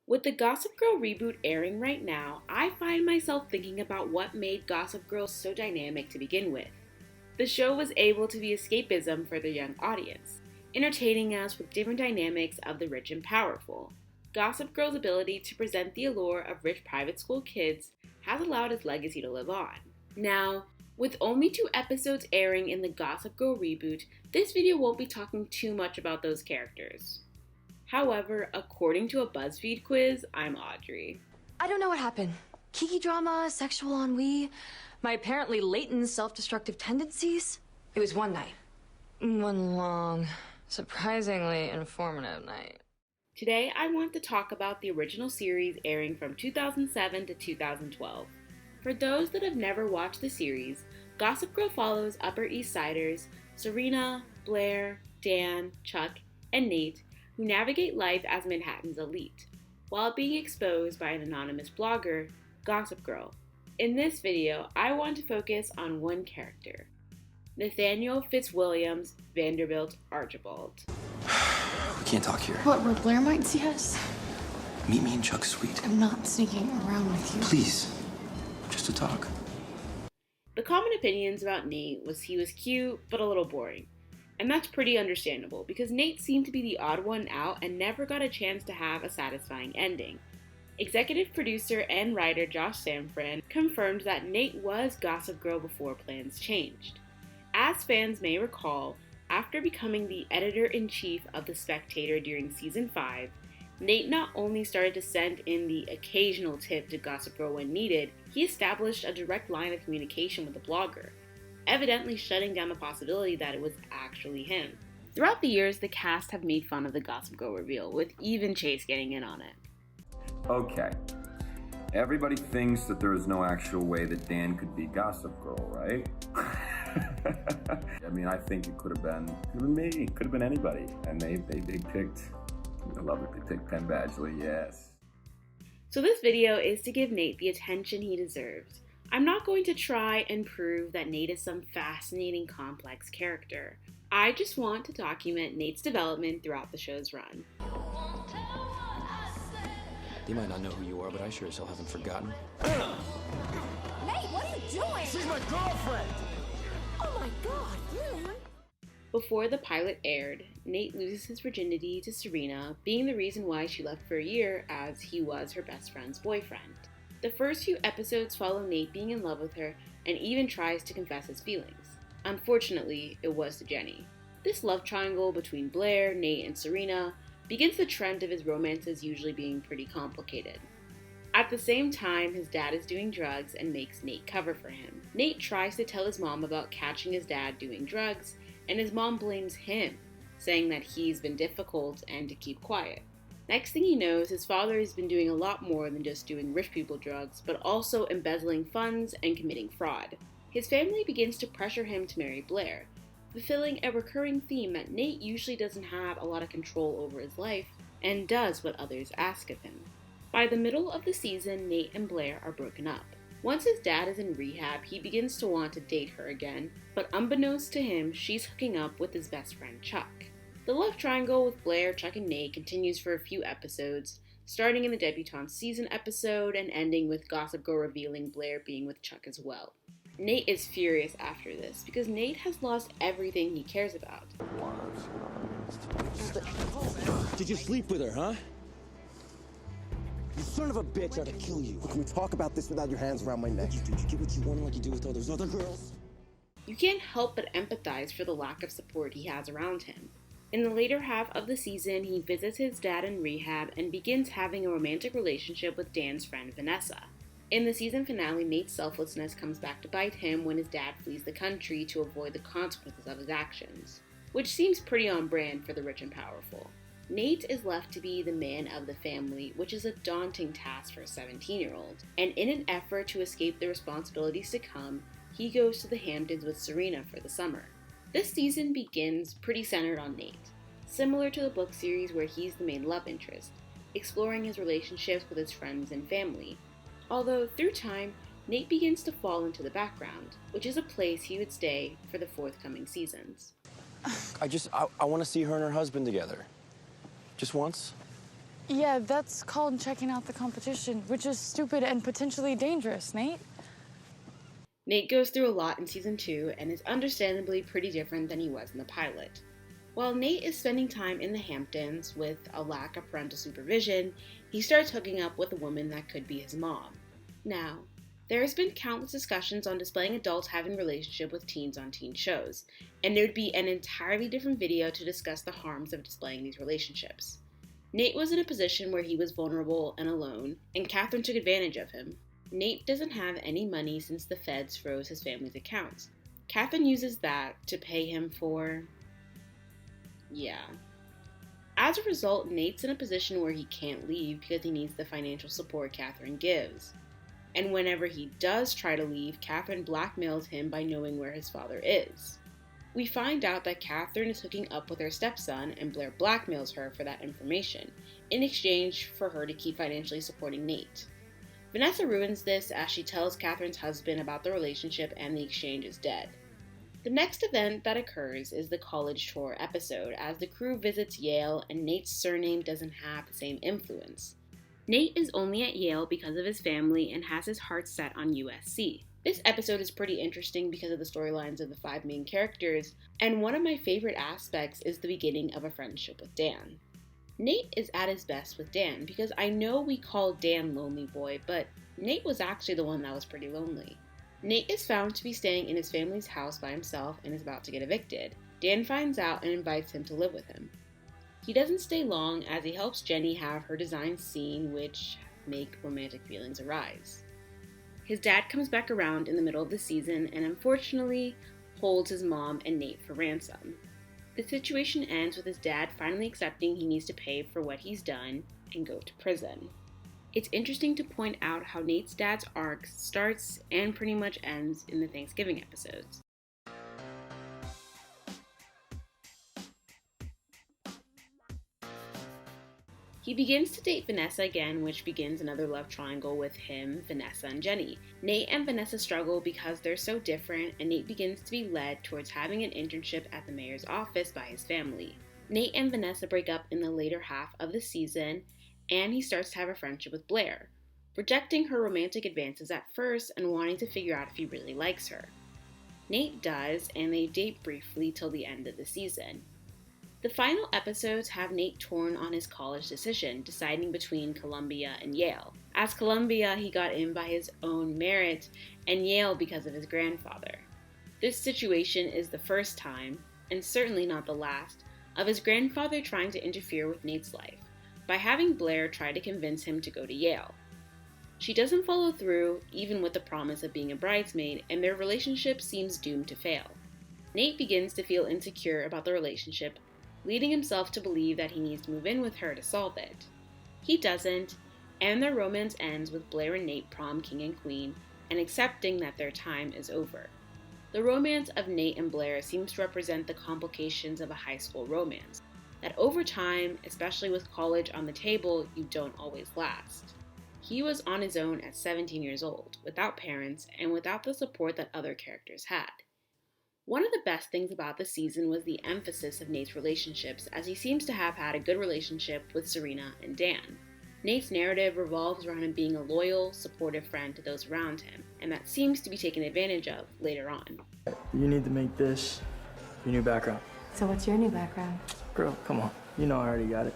With the Gossip Girl reboot airing right now, I find myself thinking about what made Gossip Girl so dynamic to begin with. The show was able to be escapism for the young audience, entertaining us with different dynamics of the rich and powerful. Gossip Girl's ability to present the allure of rich private school kids has allowed its legacy to live on. Now, with only 2 episodes airing in the Gossip Girl reboot, this video won't be talking too much about those characters. However, according to a BuzzFeed quiz, I'm Audrey. I don't know what happened. Kiki drama, sexual ennui, my apparently latent self-destructive tendencies. It was one night. One long, surprisingly informative night. Today, I want to talk about the original series airing from 2007 to 2012. For those that have never watched the series, Gossip Girl follows Upper East Siders Serena, Blair, Dan, Chuck, and Nate, who navigate life as Manhattan's elite, while being exposed by an anonymous blogger, Gossip Girl. In this video, I want to focus on one character, Nathaniel Fitzwilliam's Vanderbilt Archibald. We can't talk here. What, where Blair might see us? Meet me in Chuck's suite. I'm not sneaking around with you. Please, just to talk. The common opinions about Nate was he was cute, but a little boring. And that's pretty understandable, because Nate seemed to be the odd one out and never got a chance to have a satisfying ending. Executive producer and writer Josh Safran confirmed that Nate was Gossip Girl before plans changed. As fans may recall, after becoming the editor-in-chief of The Spectator during season 5, Nate not only started to send in the occasional tip to Gossip Girl when needed, he established a direct line of communication with the blogger, evidently shutting down the possibility that it was actually him. Throughout the years, the cast have made fun of the Gossip Girl reveal, with even Chase getting in on it. Okay. Everybody thinks that there is no actual way that Dan could be Gossip Girl, right? I mean, I think it could have been me. It could have been anybody. And they picked, I love it, they picked Penn Badgley, yes. So this video is to give Nate the attention he deserves. I'm not going to try and prove that Nate is some fascinating, complex character. I just want to document Nate's development throughout the show's run. They might not know who you are, but I sure as hell haven't forgotten. Nate, what are you doing? She's my girlfriend! Oh my god, really? Before the pilot aired, Nate loses his virginity to Serena, being the reason why she left for a year, as he was her best friend's boyfriend. The first few episodes follow Nate being in love with her and even tries to confess his feelings. Unfortunately, it was to Jenny. This love triangle between Blair, Nate, and Serena begins the trend of his romances usually being pretty complicated. At the same time, his dad is doing drugs and makes Nate cover for him. Nate tries to tell his mom about catching his dad doing drugs, and his mom blames him, saying that he's been difficult and to keep quiet. Next thing he knows, his father has been doing a lot more than just doing rich people drugs, but also embezzling funds and committing fraud. His family begins to pressure him to marry Blair, fulfilling a recurring theme that Nate usually doesn't have a lot of control over his life and does what others ask of him. By the middle of the season, Nate and Blair are broken up. Once his dad is in rehab, he begins to want to date her again, but unbeknownst to him, she's hooking up with his best friend Chuck. The love triangle with Blair, Chuck, and Nate continues for a few episodes, starting in the Debutante season episode and ending with Gossip Girl revealing Blair being with Chuck as well. Nate is furious after this because Nate has lost everything he cares about. Did you sleep with her, huh? You son of a bitch, I ought to kill you. Can we talk about this without your hands around my neck? Did you get what you wanted like you do with all those other girls? You can't help but empathize for the lack of support he has around him. In the later half of the season, he visits his dad in rehab and begins having a romantic relationship with Dan's friend Vanessa. In the season finale, Nate's selflessness comes back to bite him when his dad flees the country to avoid the consequences of his actions, which seems pretty on brand for the rich and powerful. Nate is left to be the man of the family, which is a daunting task for a 17-year-old, and in an effort to escape the responsibilities to come, he goes to the Hamptons with Serena for the summer. This season begins pretty centered on Nate, similar to the book series where he's the main love interest, exploring his relationships with his friends and family. Although, through time, Nate begins to fall into the background, which is a place he would stay for the forthcoming seasons. I want to see her and her husband together. Just once. Yeah, that's called checking out the competition, which is stupid and potentially dangerous, Nate. Nate goes through a lot in season 2 and is understandably pretty different than he was in the pilot. While Nate is spending time in the Hamptons with a lack of parental supervision, he starts hooking up with a woman that could be his mom. Now, there has been countless discussions on displaying adults having relationship with teens on teen shows, and there would be an entirely different video to discuss the harms of displaying these relationships. Nate was in a position where he was vulnerable and alone, and Catherine took advantage of him. Nate doesn't have any money since the feds froze his family's accounts. Catherine uses that to pay him for... yeah. As a result, Nate's in a position where he can't leave because he needs the financial support Catherine gives. And whenever he does try to leave, Catherine blackmails him by knowing where his father is. We find out that Catherine is hooking up with her stepson, and Blair blackmails her for that information, in exchange for her to keep financially supporting Nate. Vanessa ruins this as she tells Catherine's husband about the relationship and the exchange is dead. The next event that occurs is the college tour episode, as the crew visits Yale and Nate's surname doesn't have the same influence. Nate is only at Yale because of his family and has his heart set on USC. This episode is pretty interesting because of the storylines of the 5 main characters, and one of my favorite aspects is the beginning of a friendship with Dan. Nate is at his best with Dan because I know we call Dan Lonely Boy, but Nate was actually the one that was pretty lonely. Nate is found to be staying in his family's house by himself and is about to get evicted. Dan finds out and invites him to live with him. He doesn't stay long as he helps Jenny have her designs seen, which make romantic feelings arise. His dad comes back around in the middle of the season and unfortunately holds his mom and Nate for ransom. The situation ends with his dad finally accepting he needs to pay for what he's done and go to prison. It's interesting to point out how Nate's dad's arc starts and pretty much ends in the Thanksgiving episodes. He begins to date Vanessa again, which begins another love triangle with him, Vanessa, and Jenny. Nate and Vanessa struggle because they're so different, and Nate begins to be led towards having an internship at the mayor's office by his family. Nate and Vanessa break up in the later half of the season, and he starts to have a friendship with Blair, rejecting her romantic advances at first and wanting to figure out if he really likes her. Nate does, and they date briefly till the end of the season. The final episodes have Nate torn on his college decision, deciding between Columbia and Yale. As Columbia, he got in by his own merit, and Yale because of his grandfather. This situation is the first time, and certainly not the last, of his grandfather trying to interfere with Nate's life, by having Blair try to convince him to go to Yale. She doesn't follow through, even with the promise of being a bridesmaid, and their relationship seems doomed to fail. Nate begins to feel insecure about the relationship, leading himself to believe that he needs to move in with her to solve it. He doesn't, and their romance ends with Blair and Nate prom king and queen, and accepting that their time is over. The romance of Nate and Blair seems to represent the complications of a high school romance, that over time, especially with college on the table, you don't always last. He was on his own at 17 years old, without parents, and without the support that other characters had. One of the best things about the season was the emphasis of Nate's relationships, as he seems to have had a good relationship with Serena and Dan. Nate's narrative revolves around him being a loyal, supportive friend to those around him, and that seems to be taken advantage of later on. You need to make this your new background. So what's your new background? Girl, come on. You know I already got it.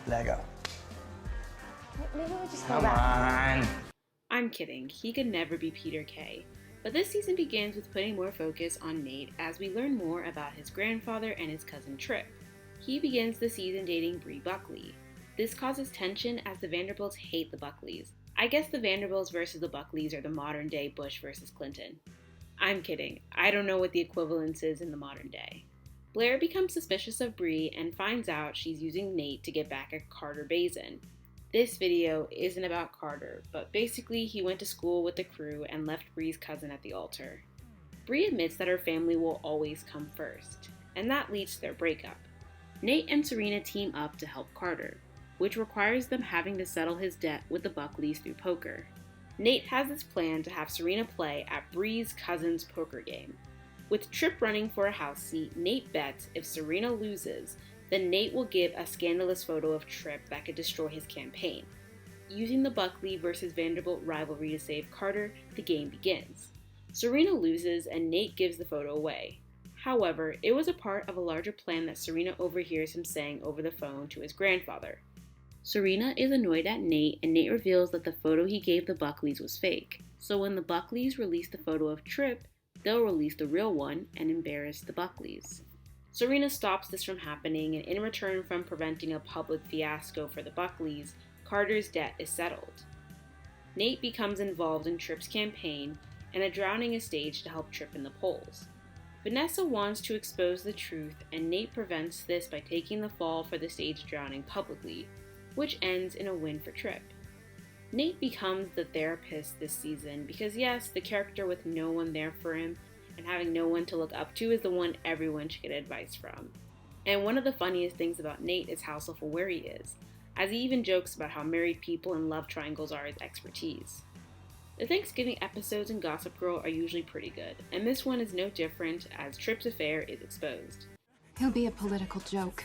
Lego. Maybe we'll just go Come back. on. I'm kidding, he could never be Peter Kay. But this season begins with putting more focus on Nate as we learn more about his grandfather and his cousin Trip. He begins the season dating Bree Buckley. This causes tension as the Vanderbilts hate the Buckleys. I guess the Vanderbilts versus the Buckleys are the modern day Bush versus Clinton. I'm kidding, I don't know what the equivalence is in the modern day. Blair becomes suspicious of Bree and finds out she's using Nate to get back at Carter Bazin. This video isn't about Carter, but basically he went to school with the crew and left Bree's cousin at the altar. Bree admits that her family will always come first, and that leads to their breakup. Nate and Serena team up to help Carter, which requires them having to settle his debt with the Buckleys through poker. Nate has this plan to have Serena play at Bree's cousin's poker game. With Tripp running for a house seat, Nate bets if Serena loses, then Nate will give a scandalous photo of Tripp that could destroy his campaign. Using the Buckley versus Vanderbilt rivalry to save Carter, the game begins. Serena loses and Nate gives the photo away. However, it was a part of a larger plan that Serena overhears him saying over the phone to his grandfather. Serena is annoyed at Nate, and Nate reveals that the photo he gave the Buckleys was fake. So when the Buckleys release the photo of Tripp, they'll release the real one and embarrass the Buckleys. Serena stops this from happening, and in return from preventing a public fiasco for the Buckleys, Carter's debt is settled. Nate becomes involved in Tripp's campaign, and a drowning is staged to help Tripp in the polls. Vanessa wants to expose the truth, and Nate prevents this by taking the fall for the staged drowning publicly, which ends in a win for Tripp. Nate becomes the therapist this season because yes, the character with no one there for him and having no one to look up to is the one everyone should get advice from. And one of the funniest things about Nate is how self-aware he is, as he even jokes about how married people and love triangles are his expertise. The Thanksgiving episodes in Gossip Girl are usually pretty good, and this one is no different as Tripp's affair is exposed. He'll be a political joke,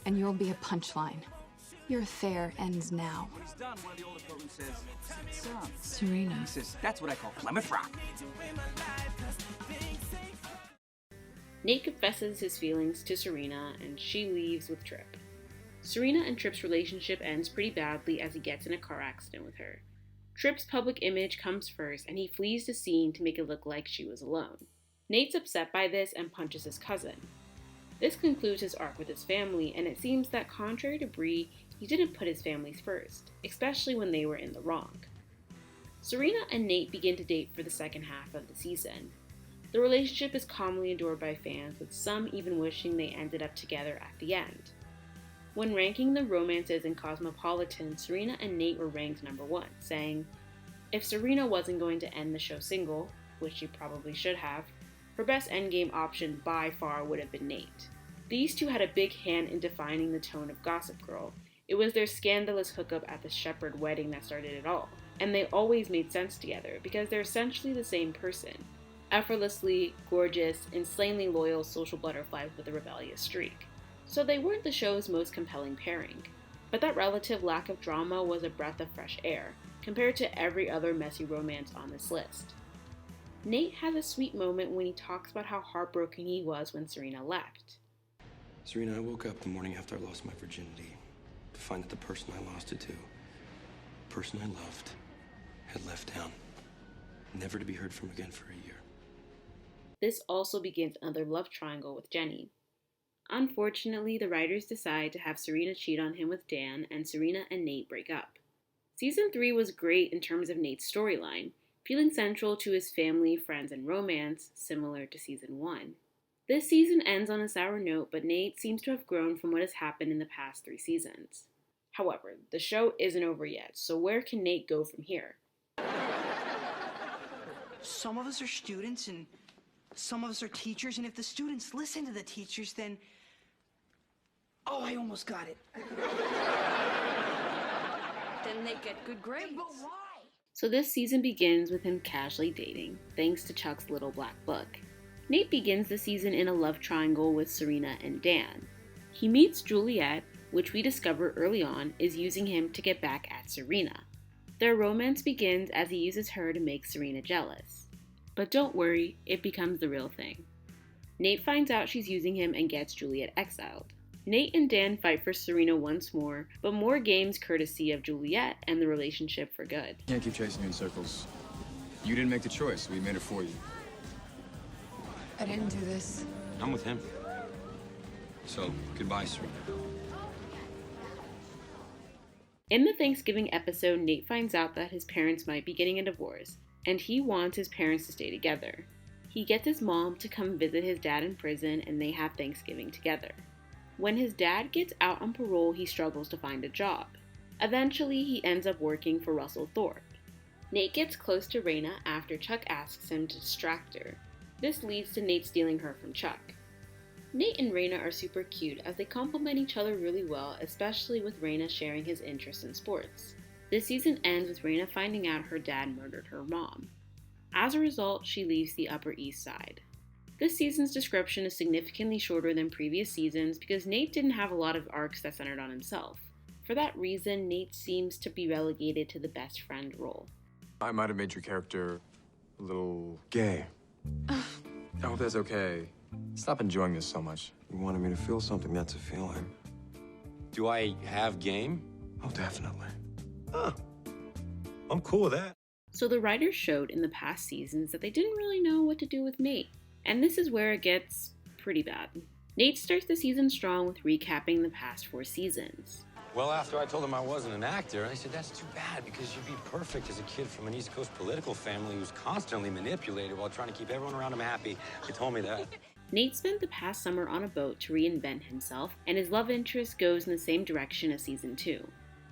and you'll be a punchline. Your affair ends now. When it's done, one of the older programs says, Serena. He says, that's what I call Plymouth Rock. Nate confesses his feelings to Serena, and she leaves with Tripp. Serena and Tripp's relationship ends pretty badly as he gets in a car accident with her. Tripp's public image comes first, and he flees the scene to make it look like she was alone. Nate's upset by this and punches his cousin. This concludes his arc with his family, and it seems that contrary to Bree, he didn't put his families first, especially when they were in the wrong. Serena and Nate begin to date for the second half of the season. The relationship is commonly adored by fans, with some even wishing they ended up together at the end. When ranking the romances in Cosmopolitan, Serena and Nate were ranked number 1, saying, if Serena wasn't going to end the show single, which she probably should have, her best endgame option by far would have been Nate. These two had a big hand in defining the tone of Gossip Girl. It was their scandalous hookup at the Shepherd wedding that started it all, and they always made sense together because they're essentially the same person. Effortlessly gorgeous, insanely loyal social butterflies with a rebellious streak. So they weren't the show's most compelling pairing. But that relative lack of drama was a breath of fresh air, compared to every other messy romance on this list. Nate has a sweet moment when he talks about how heartbroken he was when Serena left. Serena, I woke up the morning after I lost my virginity to find that the person I lost it to, the person I loved, had left town, never to be heard from again for a year. This also begins another love triangle with Jenny. Unfortunately, the writers decide to have Serena cheat on him with Dan, and Serena and Nate break up. Season 3 was great in terms of Nate's storyline, feeling central to his family, friends, and romance, similar to Season 1. This season ends on a sour note, but Nate seems to have grown from what has happened in the past 3 seasons. However, the show isn't over yet, so where can Nate go from here? Some of us are students and some of us are teachers, and if the students listen to the teachers, then... Oh, I almost got it. Then they get good grades. But why? So this season begins with him casually dating, thanks to Chuck's little black book. Nate begins the season in a love triangle with Serena and Dan. He meets Juliet, which we discover early on is using him to get back at Serena. Their romance begins as he uses her to make Serena jealous. But don't worry, it becomes the real thing. Nate finds out she's using him and gets Juliet exiled. Nate and Dan fight for Serena once more, but more games courtesy of Juliet and the relationship for good. Can't keep chasing you in circles. You didn't make the choice, we made it for you. I didn't do this. I'm with him. So, goodbye, Serena. In the Thanksgiving episode, Nate finds out that his parents might be getting a divorce, and he wants his parents to stay together. He gets his mom to come visit his dad in prison, and they have Thanksgiving together. When his dad gets out on parole, he struggles to find a job. Eventually, he ends up working for Russell Thorpe. Nate gets close to Raina after Chuck asks him to distract her. This leads to Nate stealing her from Chuck. Nate and Raina are super cute as they complement each other really well, especially with Raina sharing his interest in sports. This season ends with Raina finding out her dad murdered her mom. As a result, she leaves the Upper East Side. This season's description is significantly shorter than previous seasons because Nate didn't have a lot of arcs that centered on himself. For that reason, Nate seems to be relegated to the best friend role. I might have made your character a little gay. I hope that's okay. Stop enjoying this so much. You wanted me to feel something, that's a feeling. Do I have game? Oh, definitely. Huh. I'm cool with that. So the writers showed in the past seasons that they didn't really know what to do with Nate. And this is where it gets pretty bad. Nate starts the season strong with recapping the past 4 seasons. Well, after I told them I wasn't an actor, I said, that's too bad because you'd be perfect as a kid from an East Coast political family who's constantly manipulated while trying to keep everyone around him happy. They told me that. Nate spent the past summer on a boat to reinvent himself, and his love interest goes in the same direction as season 2,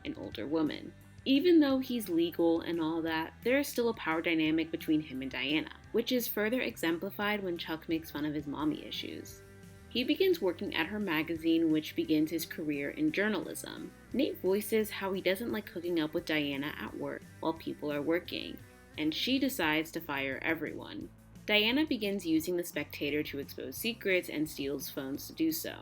an older woman. Even though he's legal and all that, there is still a power dynamic between him and Diana, which is further exemplified when Chuck makes fun of his mommy issues. He begins working at her magazine, which begins his career in journalism. Nate voices how he doesn't like hooking up with Diana at work while people are working, and she decides to fire everyone. Diana begins using the Spectator to expose secrets and steals phones to do so.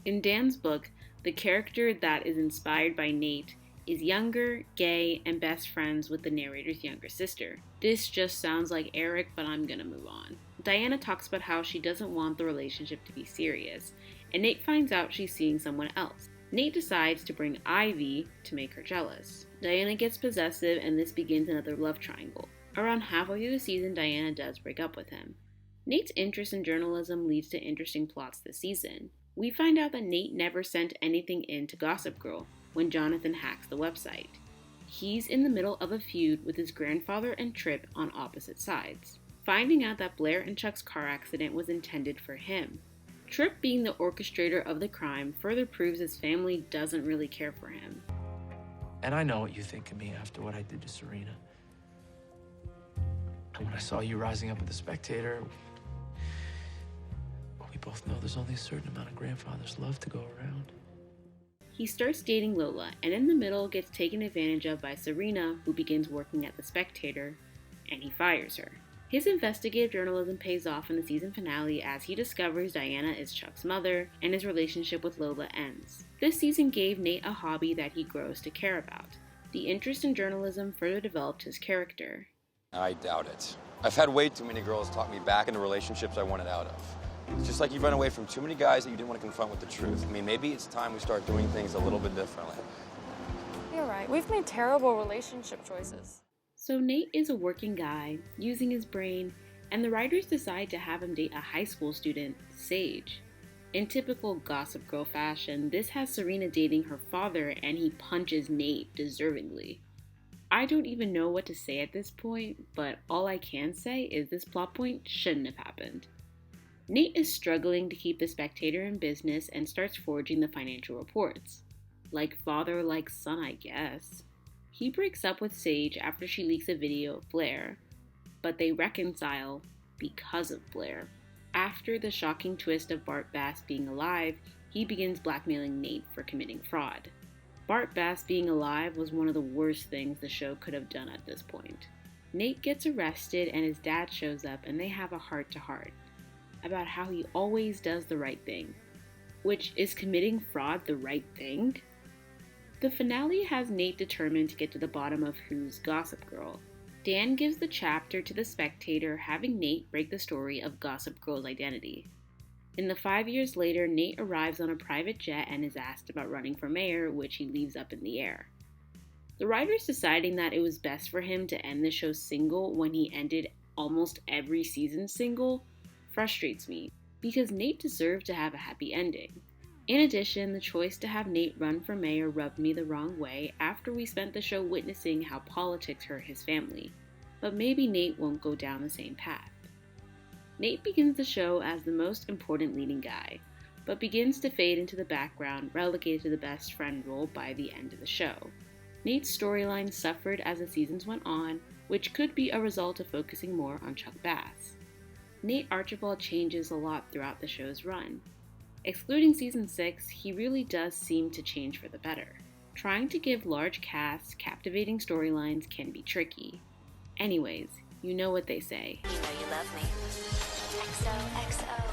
In Dan's book, the character that is inspired by Nate is younger, gay, and best friends with the narrator's younger sister. This just sounds like Eric, but I'm gonna move on. Diana talks about how she doesn't want the relationship to be serious, and Nate finds out she's seeing someone else. Nate decides to bring Ivy to make her jealous. Diana gets possessive, and this begins another love triangle. Around halfway through the season, Diana does break up with him. Nate's interest in journalism leads to interesting plots this season. We find out that Nate never sent anything in to Gossip Girl when Jonathan hacks the website. He's in the middle of a feud with his grandfather and Tripp on opposite sides, finding out that Blair and Chuck's car accident was intended for him. Tripp, being the orchestrator of the crime, further proves his family doesn't really care for him. And I know what you think of me after what I did to Serena. And when I saw you rising up at the Spectator, we both know there's only a certain amount of grandfather's love to go around. He starts dating Lola, and in the middle gets taken advantage of by Serena, who begins working at the Spectator, and he fires her. His investigative journalism pays off in the season finale as he discovers Diana is Chuck's mother, and his relationship with Lola ends. This season gave Nate a hobby that he grows to care about. The interest in journalism further developed his character. I doubt it. I've had way too many girls talk me back into relationships I wanted out of. It's just like you've run away from too many guys that you didn't want to confront with the truth. I mean, maybe it's time we start doing things a little bit differently. You're right. We've made terrible relationship choices. So Nate is a working guy, using his brain, and the writers decide to have him date a high school student, Sage. In typical Gossip Girl fashion, this has Serena dating her father, and he punches Nate deservingly. I don't even know what to say at this point, but all I can say is this plot point shouldn't have happened. Nate is struggling to keep the Spectator in business and starts forging the financial reports. Like father, like son, I guess. He breaks up with Sage after she leaks a video of Blair, but they reconcile because of Blair. After the shocking twist of Bart Bass being alive, he begins blackmailing Nate for committing fraud. Bart Bass being alive was one of the worst things the show could have done at this point. Nate gets arrested and his dad shows up and they have a heart-to-heart about how he always does the right thing. Which, is committing fraud the right thing? The finale has Nate determined to get to the bottom of who's Gossip Girl. Dan gives the chapter to the Spectator, having Nate break the story of Gossip Girl's identity. In the 5 years later, Nate arrives on a private jet and is asked about running for mayor, which he leaves up in the air. The writers deciding that it was best for him to end the show single when he ended almost every season single frustrates me, because Nate deserved to have a happy ending. In addition, the choice to have Nate run for mayor rubbed me the wrong way after we spent the show witnessing how politics hurt his family, but maybe Nate won't go down the same path. Nate begins the show as the most important leading guy, but begins to fade into the background, relegated to the best friend role by the end of the show. Nate's storyline suffered as the seasons went on, which could be a result of focusing more on Chuck Bass. Nate Archibald changes a lot throughout the show's run. Excluding season 6, he really does seem to change for the better. Trying to give large casts captivating storylines can be tricky. Anyways, you know what they say. love me. XOXO.